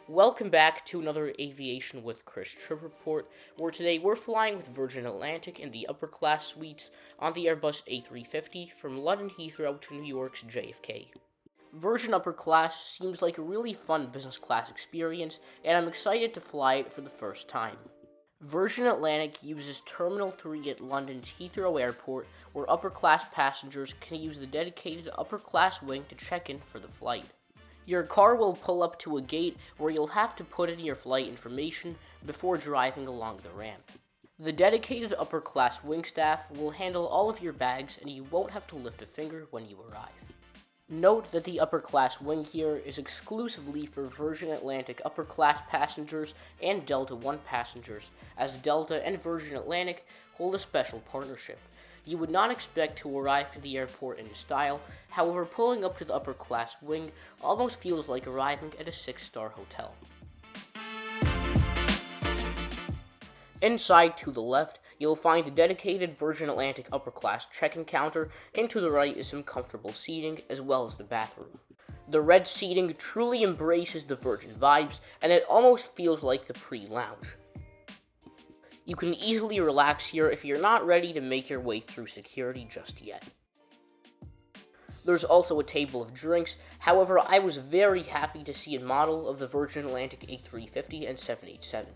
Welcome back to another Aviation with Chris trip report, where today we're flying with Virgin Atlantic in the upper class suites on the Airbus A350 from London Heathrow to New York's JFK. Virgin Upper Class seems like a really fun business class experience, and I'm excited to fly it for the first time. Virgin Atlantic uses Terminal 3 at London's Heathrow Airport, where upper class passengers can use the dedicated upper class wing to check in for the flight. Your car will pull up to a gate where you'll have to put in your flight information before driving along the ramp. The dedicated upper class wing staff will handle all of your bags and you won't have to lift a finger when you arrive. Note that the upper class wing here is exclusively for Virgin Atlantic upper class passengers and Delta One passengers, as Delta and Virgin Atlantic hold a special partnership. You would not expect to arrive to the airport in style, however pulling up to the upper class wing almost feels like arriving at a 6-star hotel. Inside to the left, you'll find a dedicated Virgin Atlantic upper class check-in counter, and to the right is some comfortable seating as well as the bathroom. The red seating truly embraces the Virgin vibes, and it almost feels like the pre-lounge. You can easily relax here if you're not ready to make your way through security just yet. There's also a table of drinks, however I was very happy to see a model of the Virgin Atlantic A350 and 787.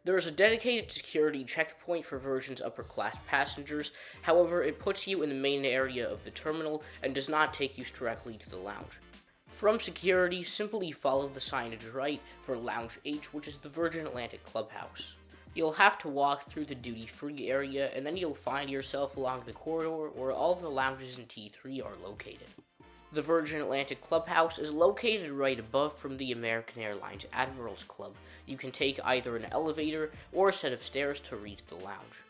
There is a dedicated security checkpoint for Virgin's upper class passengers, however it puts you in the main area of the terminal and does not take you directly to the lounge. From security, simply follow the signage right for Lounge H, which is the Virgin Atlantic Clubhouse. You'll have to walk through the duty-free area, and then you'll find yourself along the corridor where all of the lounges in T3 are located. The Virgin Atlantic Clubhouse is located right above from the American Airlines Admirals Club. You can take either an elevator or a set of stairs to reach the lounge.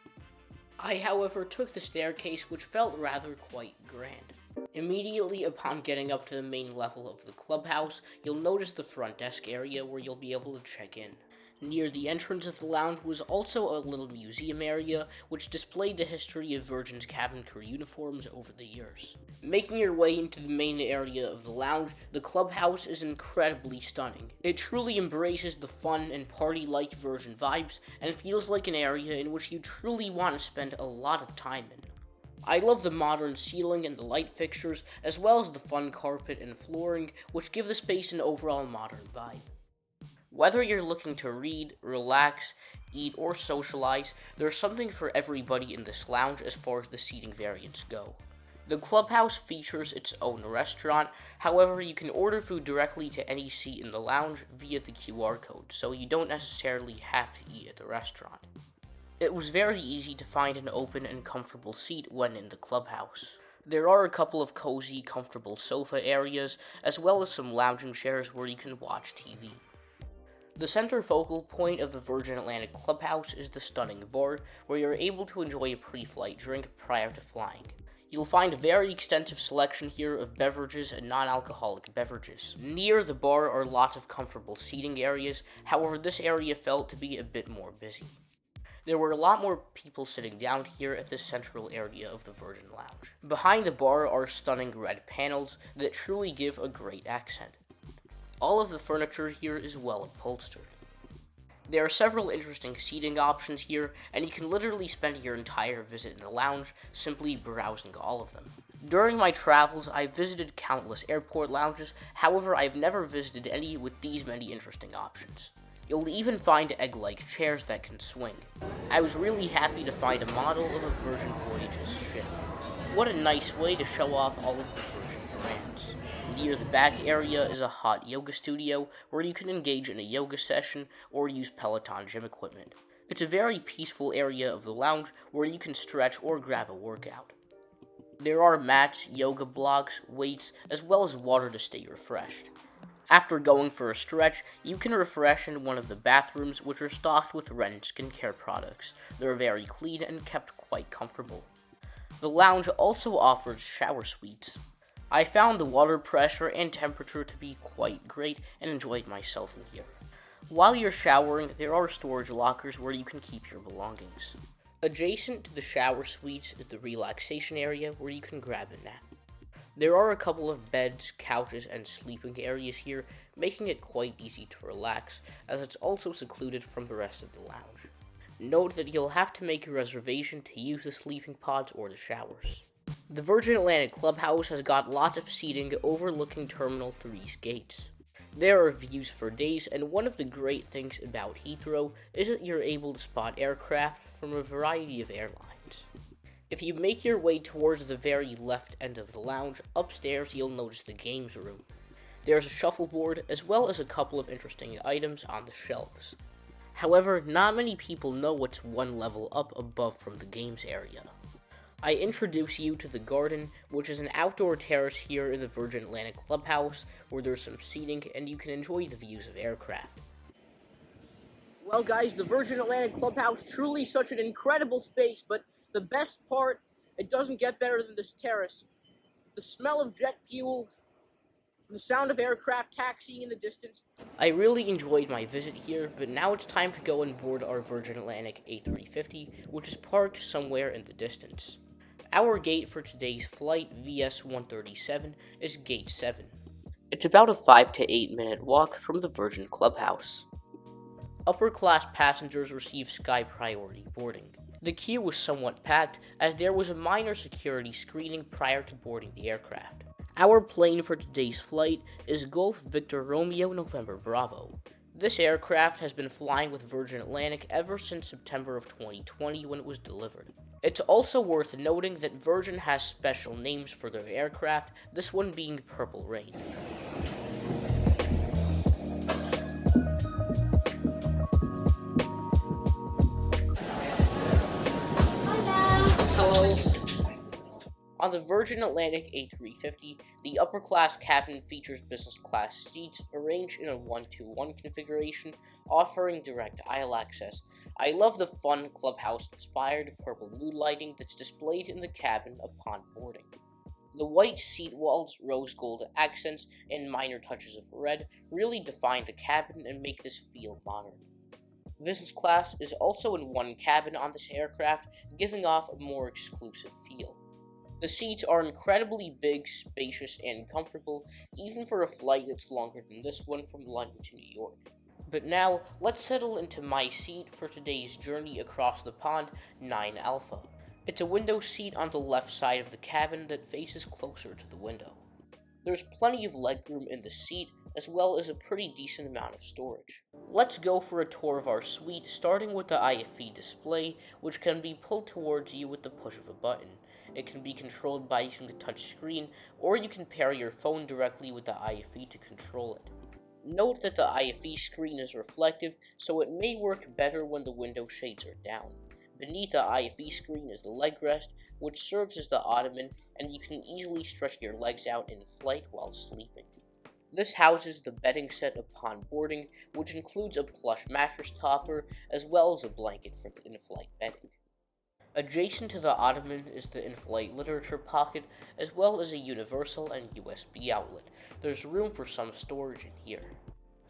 I, however, took the staircase, which felt rather quite grand. Immediately upon getting up to the main level of the clubhouse, you'll notice the front desk area where you'll be able to check in. Near the entrance of the lounge was also a little museum area, which displayed the history of Virgin's cabin crew uniforms over the years. Making your way into the main area of the lounge, the clubhouse is incredibly stunning. It truly embraces the fun and party-like Virgin vibes, and feels like an area in which you truly want to spend a lot of time in. I love the modern ceiling and the light fixtures, as well as the fun carpet and flooring, which give the space an overall modern vibe. Whether you're looking to read, relax, eat, or socialize, there's something for everybody in this lounge as far as the seating variants go. The clubhouse features its own restaurant, however you can order food directly to any seat in the lounge via the QR code, so you don't necessarily have to eat at the restaurant. It was very easy to find an open and comfortable seat when in the clubhouse. There are a couple of cozy, comfortable sofa areas, as well as some lounging chairs where you can watch TV. The center focal point of the Virgin Atlantic Clubhouse is the stunning bar, where you're able to enjoy a pre-flight drink prior to flying. You'll find a very extensive selection here of beverages and non-alcoholic beverages. Near the bar are lots of comfortable seating areas, however this area felt to be a bit more busy. There were a lot more people sitting down here at the central area of the Virgin Lounge. Behind the bar are stunning red panels that truly give a great accent. All of the furniture here is well upholstered. There are several interesting seating options here, and you can literally spend your entire visit in the lounge simply browsing all of them. During my travels, I've visited countless airport lounges, however I've never visited any with these many interesting options. You'll even find egg-like chairs that can swing. I was really happy to find a model of a Virgin Voyages ship. What a nice way to show off all of the Virgin brands. Near the back area is a hot yoga studio where you can engage in a yoga session or use Peloton gym equipment. It's a very peaceful area of the lounge where you can stretch or grab a workout. There are mats, yoga blocks, weights, as well as water to stay refreshed. After going for a stretch, you can refresh in one of the bathrooms, which are stocked with Ren skincare products. They're very clean and kept quite comfortable. The lounge also offers shower suites. I found the water pressure and temperature to be quite great and enjoyed myself in here. While you're showering, there are storage lockers where you can keep your belongings. Adjacent to the shower suites is the relaxation area where you can grab a nap. There are a couple of beds, couches, and sleeping areas here, making it quite easy to relax, as it's also secluded from the rest of the lounge. Note that you'll have to make a reservation to use the sleeping pods or the showers. The Virgin Atlantic Clubhouse has got lots of seating overlooking Terminal 3's gates. There are views for days, and one of the great things about Heathrow is that you're able to spot aircraft from a variety of airlines. If you make your way towards the very left end of the lounge, upstairs you'll notice the games room. There's a shuffleboard, as well as a couple of interesting items on the shelves. However, not many people know what's one level up above from the games area. I introduce you to the garden, which is an outdoor terrace here in the Virgin Atlantic Clubhouse, where there's some seating and you can enjoy the views of aircraft. Well guys, the Virgin Atlantic Clubhouse, truly such an incredible space, but the best part, it doesn't get better than this terrace. The smell of jet fuel, the sound of aircraft taxiing in the distance. I really enjoyed my visit here, but now it's time to go and board our Virgin Atlantic A350, which is parked somewhere in the distance. Our gate for today's flight, VS 137, is Gate 7. It's about a 5 to 8 minute walk from the Virgin Clubhouse. Upper class passengers receive Sky Priority boarding. The queue was somewhat packed, as there was a minor security screening prior to boarding the aircraft. Our plane for today's flight is Golf Victor Romeo November Bravo. This aircraft has been flying with Virgin Atlantic ever since September of 2020 when it was delivered. It's also worth noting that Virgin has special names for their aircraft, this one being Purple Rain. Hello. On the Virgin Atlantic A350, the upper class cabin features business class seats arranged in a 1-to-1 configuration, offering direct aisle access. I love the fun clubhouse-inspired purple mood lighting that's displayed in the cabin upon boarding. The white seat walls, rose gold accents, and minor touches of red really define the cabin and make this feel modern. Business class is also in one cabin on this aircraft, giving off a more exclusive feel. The seats are incredibly big, spacious, and comfortable, even for a flight that's longer than this one from London to New York. But now, let's settle into my seat for today's journey across the pond, 9 Alpha. It's a window seat on the left side of the cabin that faces closer to the window. There's plenty of legroom in the seat, as well as a pretty decent amount of storage. Let's go for a tour of our suite, starting with the IFE display, which can be pulled towards you with the push of a button. It can be controlled by using the touch screen, or you can pair your phone directly with the IFE to control it. Note that the IFE screen is reflective, so it may work better when the window shades are down. Beneath the IFE screen is the leg rest, which serves as the ottoman, and you can easily stretch your legs out in flight while sleeping. This houses the bedding set upon boarding, which includes a plush mattress topper, as well as a blanket for the in-flight bedding. Adjacent to the ottoman is the in-flight literature pocket, as well as a universal and USB outlet. There's room for some storage in here.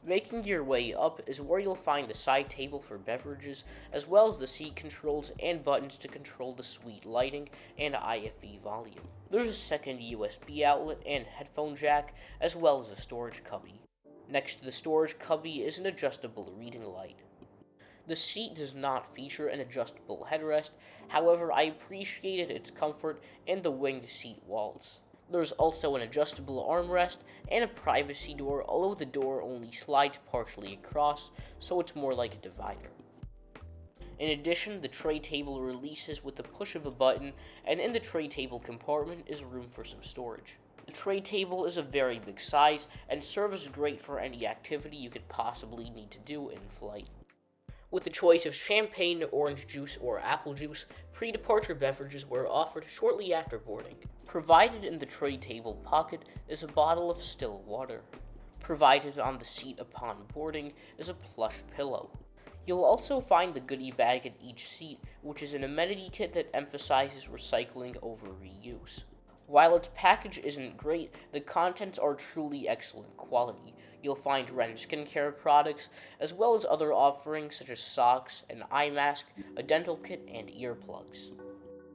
Making your way up is where you'll find the side table for beverages, as well as the seat controls and buttons to control the suite lighting and IFE volume. There's a second USB outlet and headphone jack, as well as a storage cubby. Next to the storage cubby is an adjustable reading light. The seat does not feature an adjustable headrest, however I appreciated its comfort and the winged seat walls. There's also an adjustable armrest and a privacy door, although the door only slides partially across, so it's more like a divider. In addition, the tray table releases with the push of a button, and in the tray table compartment is room for some storage. The tray table is a very big size and serves great for any activity you could possibly need to do in flight. With the choice of champagne, orange juice, or apple juice, pre-departure beverages were offered shortly after boarding. Provided in the tray table pocket is a bottle of still water. Provided on the seat upon boarding is a plush pillow. You'll also find the goodie bag at each seat, which is an amenity kit that emphasizes recycling over reuse. While its package isn't great, the contents are truly excellent quality. You'll find Ren skincare products, as well as other offerings such as socks, an eye mask, a dental kit, and earplugs.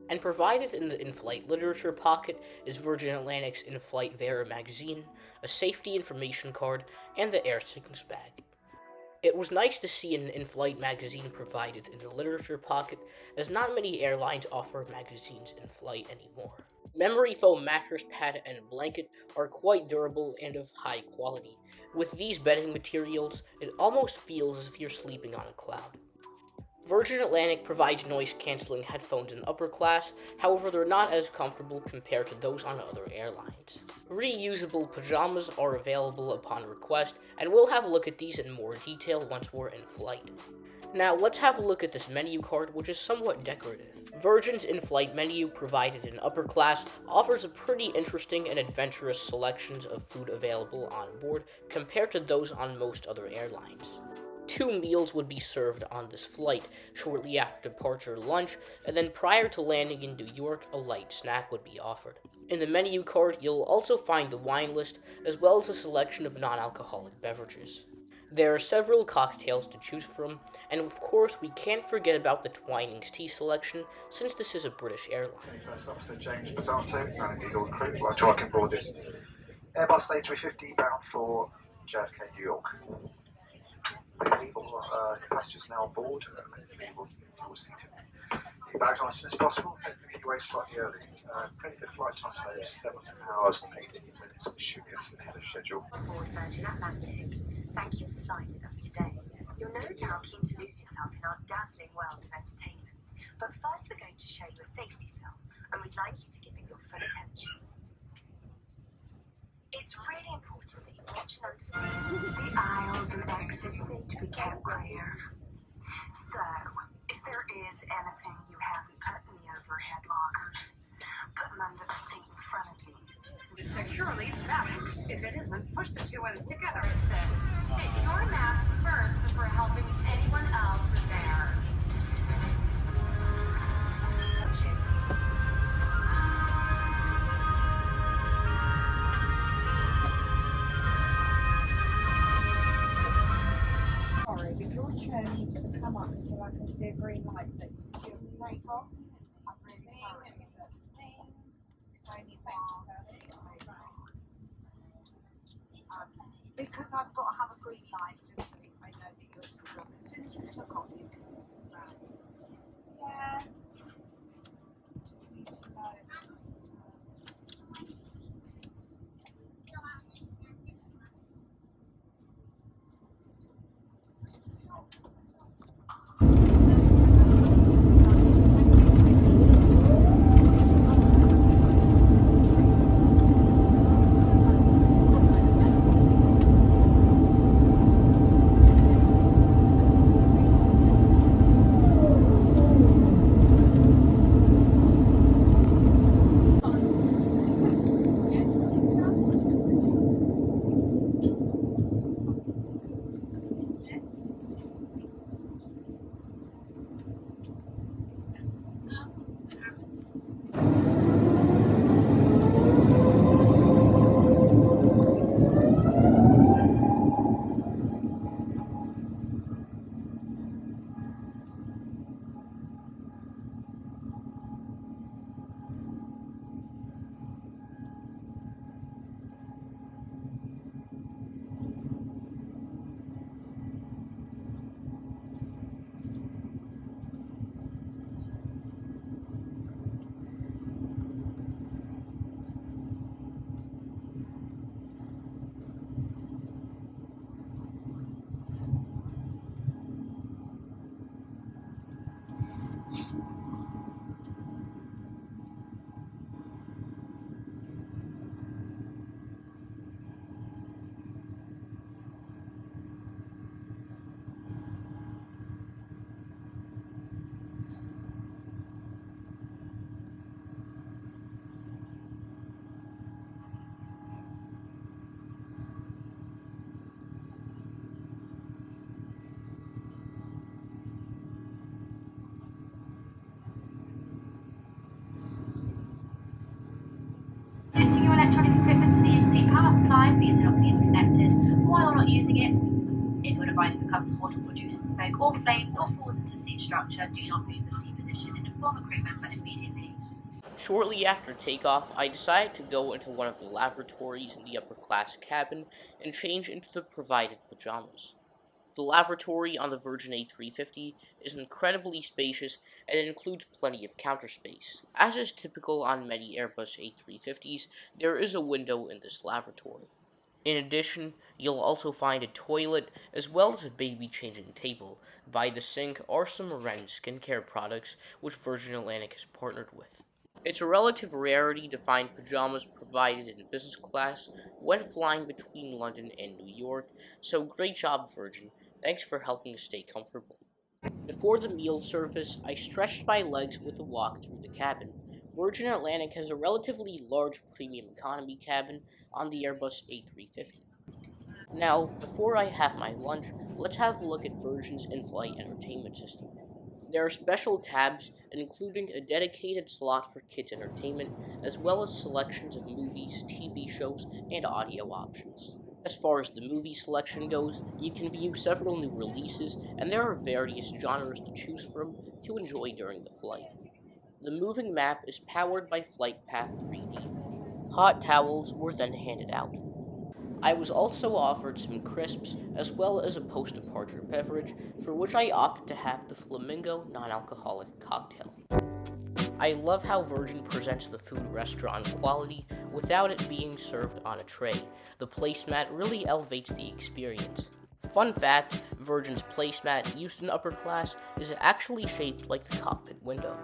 And provided in the in-flight literature pocket is Virgin Atlantic's in-flight Vera magazine, a safety information card, and the air sickness bag. It was nice to see an in-flight magazine provided in the literature pocket, as not many airlines offer magazines in flight anymore. Memory foam mattress pad and blanket are quite durable and of high quality. With these bedding materials, it almost feels as if you're sleeping on a cloud. Virgin Atlantic provides noise-canceling headphones in upper class, however they're not as comfortable compared to those on other airlines. Reusable pajamas are available upon request, and we'll have a look at these in more detail once we're in flight. Now let's have a look at this menu card, which is somewhat decorative. Virgin's in-flight menu, provided in upper class, offers a pretty interesting and adventurous selections of food available on board compared to those on most other airlines. 2 meals would be served on this flight, shortly after departure lunch, and then prior to landing in New York, a light snack would be offered. In the menu card, you'll also find the wine list, as well as a selection of non-alcoholic beverages. There are several cocktails to choose from, and of course we can't forget about the Twinings tea selection, since this is a British airline. First Officer James Basato, and indeed all the crew, would like to welcome aboard this Airbus A350 bound for JFK, New York. All passengers now on board, will seated. Get your bags on as soon as possible, and get your way slightly early. Pretty good flight time today, 7 hours and 18 minutes, which should get us ahead of schedule. Aboard Virgin Atlantic, thank you for flying with us today. You're no doubt keen to lose yourself in our dazzling world of entertainment, but first we're going to show you a safety film, and we'd like you to give it your full attention. It's really important that you watch and understand. The aisles and exits need to be kept clear. So, if there is anything you haven't put in the overhead lockers, put them under the seat in front of you. Securely fastened. If it isn't, push the two ends together and fit. Get your mask first before helping anyone else with theirs. If your chair needs to come up until I can see a green light so it's secure to take off, I'm really sorry, but it's only because I've got to have a green light just so I know that you're secure. As soon as we took off, you can move around. Yeah. Just need to know. Connecting your electronic equipment to the in-seat power supply, please do not leave it connected while you're not using it. If your device becomes hot or produces smoke or flames or falls into seat structure, do not move the seat position and inform a crew member immediately. Shortly after takeoff, I decided to go into one of the lavatories in the upper class cabin and change into the provided pajamas. The lavatory on the Virgin A350 is incredibly spacious and it includes plenty of counter space. As is typical on many Airbus A350s, there is a window in this lavatory. In addition, you'll also find a toilet as well as a baby changing table. By the sink are some Ren skincare products which Virgin Atlantic has partnered with. It's a relative rarity to find pajamas provided in business class when flying between London and New York, so great job, Virgin. Thanks for helping us stay comfortable. Before the meal service, I stretched my legs with a walk through the cabin. Virgin Atlantic has a relatively large premium economy cabin on the Airbus A350. Now, before I have my lunch, let's have a look at Virgin's in-flight entertainment system. There are special tabs, including a dedicated slot for kids' entertainment, as well as selections of movies, TV shows, and audio options. As far as the movie selection goes, you can view several new releases, and there are various genres to choose from to enjoy during the flight. The moving map is powered by FlightPath 3D. Hot towels were then handed out. I was also offered some crisps as well as a post-departure beverage, for which I opted to have the Flamingo non-alcoholic cocktail. I love how Virgin presents the food restaurant quality without it being served on a tray. The placemat really elevates the experience. Fun fact, Virgin's placemat used in upper class is actually shaped like the cockpit window.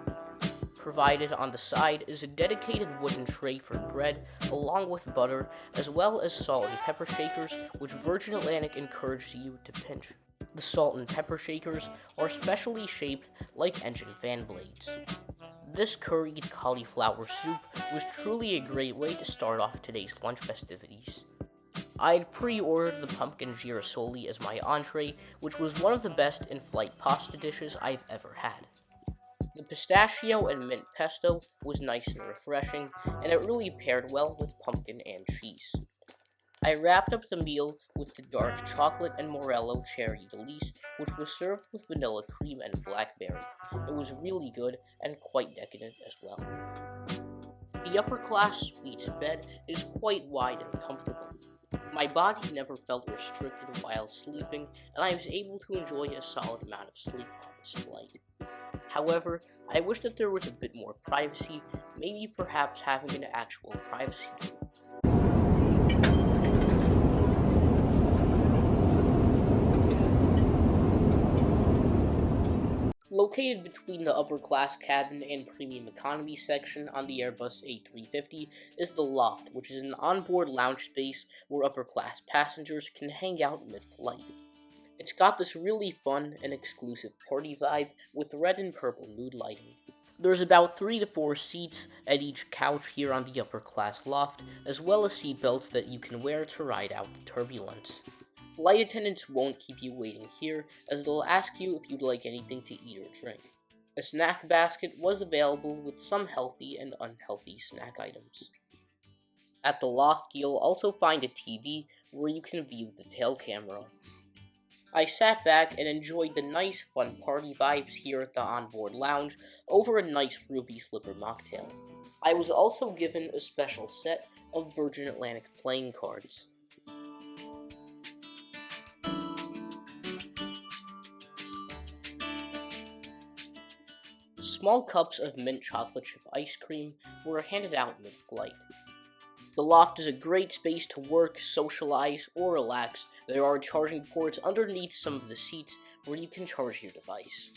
Provided on the side is a dedicated wooden tray for bread, along with butter, as well as salt and pepper shakers, which Virgin Atlantic encourages you to pinch. The salt and pepper shakers are specially shaped like engine fan blades. This curried cauliflower soup was truly a great way to start off today's lunch festivities. I had pre-ordered the pumpkin girasoli as my entree, which was one of the best in-flight pasta dishes I've ever had. The pistachio and mint pesto was nice and refreshing, and it really paired well with pumpkin and cheese. I wrapped up the meal with the dark chocolate and morello cherry delice, which was served with vanilla cream and blackberry. It was really good and quite decadent as well. The upper class suite's bed is quite wide and comfortable. My body never felt restricted while sleeping, and I was able to enjoy a solid amount of sleep on this flight. However, I wish that there was a bit more privacy, maybe perhaps having an actual privacy room. Located between the upper class cabin and premium economy section on the Airbus A350 is the loft, which is an onboard lounge space where upper class passengers can hang out mid-flight. It's got this really fun and exclusive party vibe with red and purple mood lighting. There's about 3 to 4 seats at each couch here on the upper class loft, as well as seatbelts that you can wear to ride out the turbulence. Flight attendants won't keep you waiting here, as they'll ask you if you'd like anything to eat or drink. A snack basket was available with some healthy and unhealthy snack items. At the loft, you'll also find a TV where you can view the tail camera. I sat back and enjoyed the nice, fun party vibes here at the onboard lounge over a nice ruby slipper mocktail. I was also given a special set of Virgin Atlantic playing cards. Small cups of mint chocolate chip ice cream were handed out mid-flight. The loft is a great space to work, socialize, or relax. There are charging ports underneath some of the seats where you can charge your device.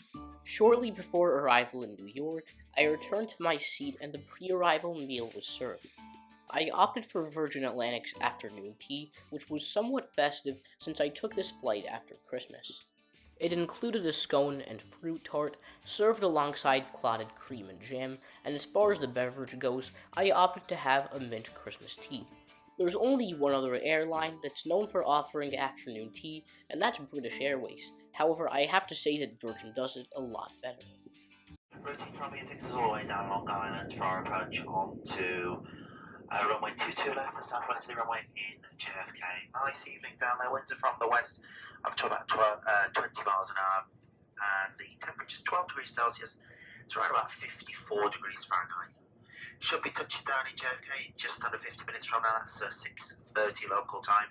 Shortly before arrival in New York, I returned to my seat and the pre-arrival meal was served. I opted for Virgin Atlantic's afternoon tea, which was somewhat festive since I took this flight after Christmas. It included a scone and fruit tart, served alongside clotted cream and jam, and as far as the beverage goes, I opted to have a mint Christmas tea. There's only one other airline that's known for offering afternoon tea, and that's British Airways. However, I have to say that Virgin does it a lot better. Routine from here takes us all the way down Long Island for our approach onto runway 22 left and southwesterly runway in JFK. Nice evening down there, winds are from the west up to about 20 miles an hour, and the temperature is 12 degrees Celsius, it's around about 54 degrees Fahrenheit. Should be touching down in JFK in just under 50 minutes from now. That's 6:30 local time.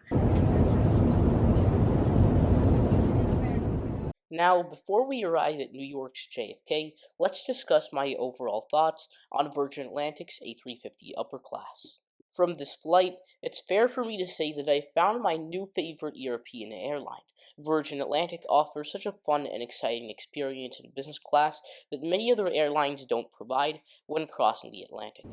Now, before we arrive at New York's JFK, let's discuss my overall thoughts on Virgin Atlantic's A350 upper class. From this flight, it's fair for me to say that I found my new favorite European airline. Virgin Atlantic offers such a fun and exciting experience in business class that many other airlines don't provide when crossing the Atlantic.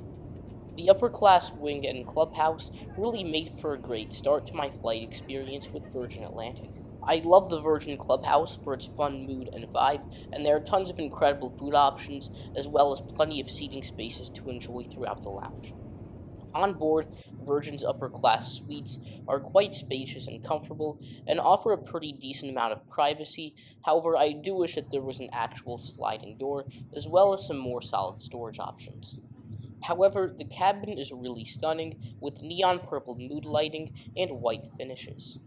The upper class wing and clubhouse really made for a great start to my flight experience with Virgin Atlantic. I love the Virgin Clubhouse for its fun mood and vibe, and there are tons of incredible food options, as well as plenty of seating spaces to enjoy throughout the lounge. On board, Virgin's upper class suites are quite spacious and comfortable, and offer a pretty decent amount of privacy. However, I do wish that there was an actual sliding door, as well as some more solid storage options. However, the cabin is really stunning, with neon purple mood lighting and white finishes.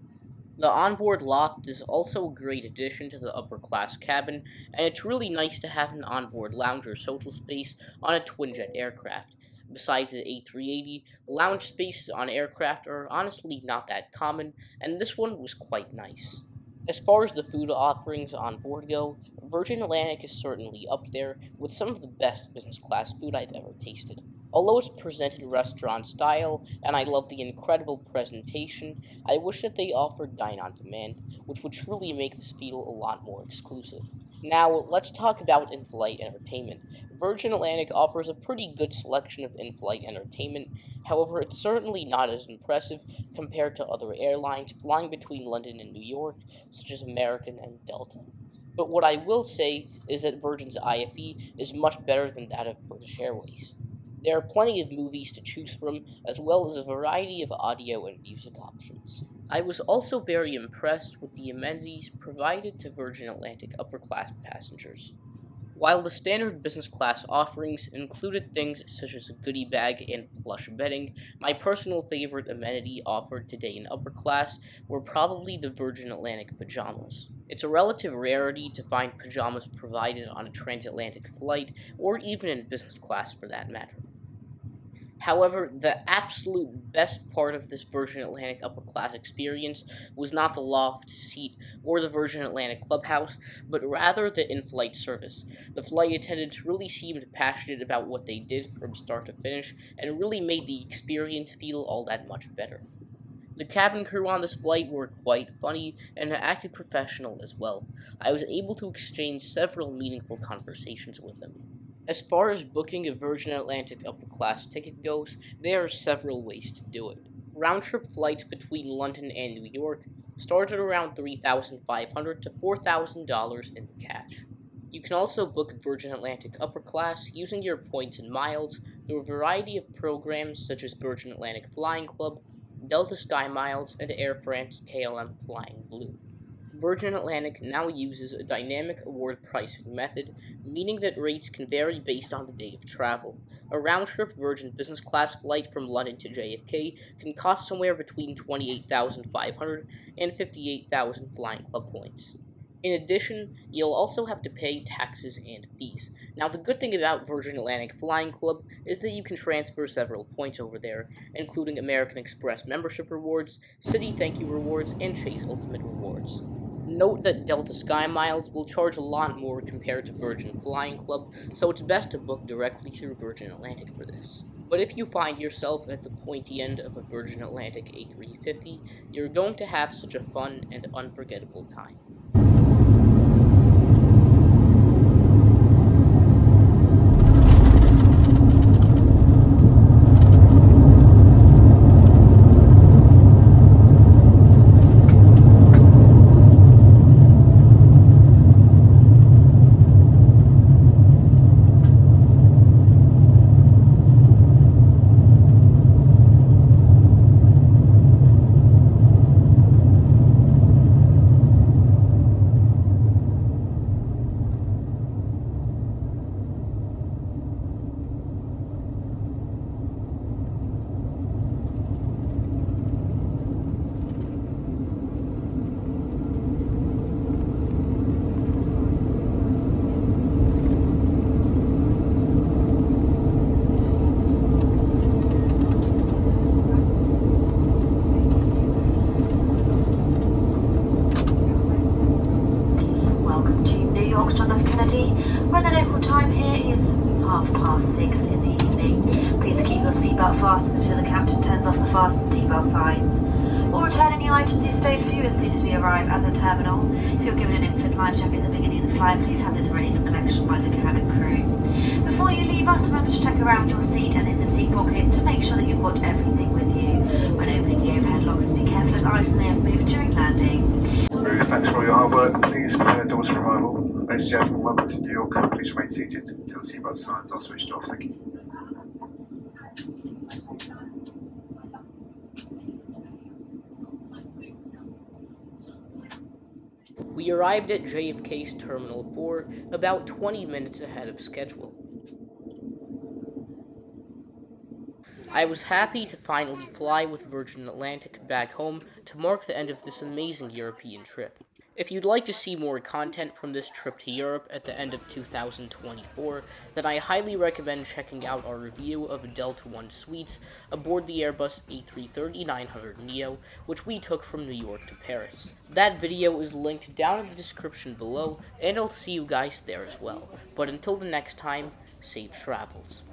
The onboard loft is also a great addition to the upper class cabin, and it's really nice to have an onboard lounge or social space on a twin-jet aircraft. Besides the A380, lounge spaces on aircraft are honestly not that common, and this one was quite nice. As far as the food offerings on board go, Virgin Atlantic is certainly up there with some of the best business class food I've ever tasted. Although it's presented restaurant style, and I love the incredible presentation, I wish that they offered dine on demand, which would truly make this feel a lot more exclusive. Now, let's talk about in-flight entertainment. Virgin Atlantic offers a pretty good selection of in-flight entertainment, however, it's certainly not as impressive compared to other airlines flying between London and New York, such as American and Delta. But what I will say is that Virgin's IFE is much better than that of British Airways. There are plenty of movies to choose from, as well as a variety of audio and music options. I was also very impressed with the amenities provided to Virgin Atlantic upper class passengers. While the standard business class offerings included things such as a goodie bag and plush bedding, my personal favorite amenity offered today in upper class were probably the Virgin Atlantic pajamas. It's a relative rarity to find pajamas provided on a transatlantic flight, or even in business class for that matter. However, the absolute best part of this Virgin Atlantic upper class experience was not the loft, seat, or the Virgin Atlantic clubhouse, but rather the in-flight service. The flight attendants really seemed passionate about what they did from start to finish, and really made the experience feel all that much better. The cabin crew on this flight were quite funny and acted professional as well. I was able to exchange several meaningful conversations with them. As far as booking a Virgin Atlantic upper class ticket goes, there are several ways to do it. Round-trip flights between London and New York start at around $3,500 to $4,000 in cash. You can also book Virgin Atlantic upper class using your points and miles through a variety of programs such as Virgin Atlantic Flying Club, Delta Sky Miles, and Air France KLM Flying Blue. Virgin Atlantic now uses a dynamic award pricing method, meaning that rates can vary based on the day of travel. A round-trip Virgin business class flight from London to JFK can cost somewhere between $28,500 and $58,000 Flying Club points. In addition, you'll also have to pay taxes and fees. Now, the good thing about Virgin Atlantic Flying Club is that you can transfer several points over there, including American Express membership rewards, Citi Thank You rewards, and Chase Ultimate rewards. Note that Delta Sky Miles will charge a lot more compared to Virgin Flying Club, so it's best to book directly through Virgin Atlantic for this. But if you find yourself at the pointy end of a Virgin Atlantic A350, you're going to have such a fun and unforgettable time. Foxtrot Love Kennedy, when the local time here is 6:30 in the evening. Please keep your seatbelt fastened until the captain turns off the fasten seatbelt signs. We'll return any items you stowed for you as soon as we arrive at the terminal. If you're given an infant life jacket at the beginning of the flight, please have this ready for collection by the cabin crew. Before you leave us, remember to check around your seat and in the seat pocket to make sure that you've got everything with you. When opening the overhead lockers, be careful as items may have moved during landing. Crews, thanks for all your hard work. Please prepare doors for arrival. Ladies and gentlemen, welcome to New York. Please remain seated until the seatbelt signs are switched off. Thank you. We arrived at JFK's Terminal 4 about 20 minutes ahead of schedule. I was happy to finally fly with Virgin Atlantic back home to mark the end of this amazing European trip. If you'd like to see more content from this trip to Europe at the end of 2024, then I highly recommend checking out our review of Delta One suites aboard the Airbus A350-1000 which we took from New York to Paris. That video is linked down in the description below, and I'll see you guys there as well. But until the next time, safe travels.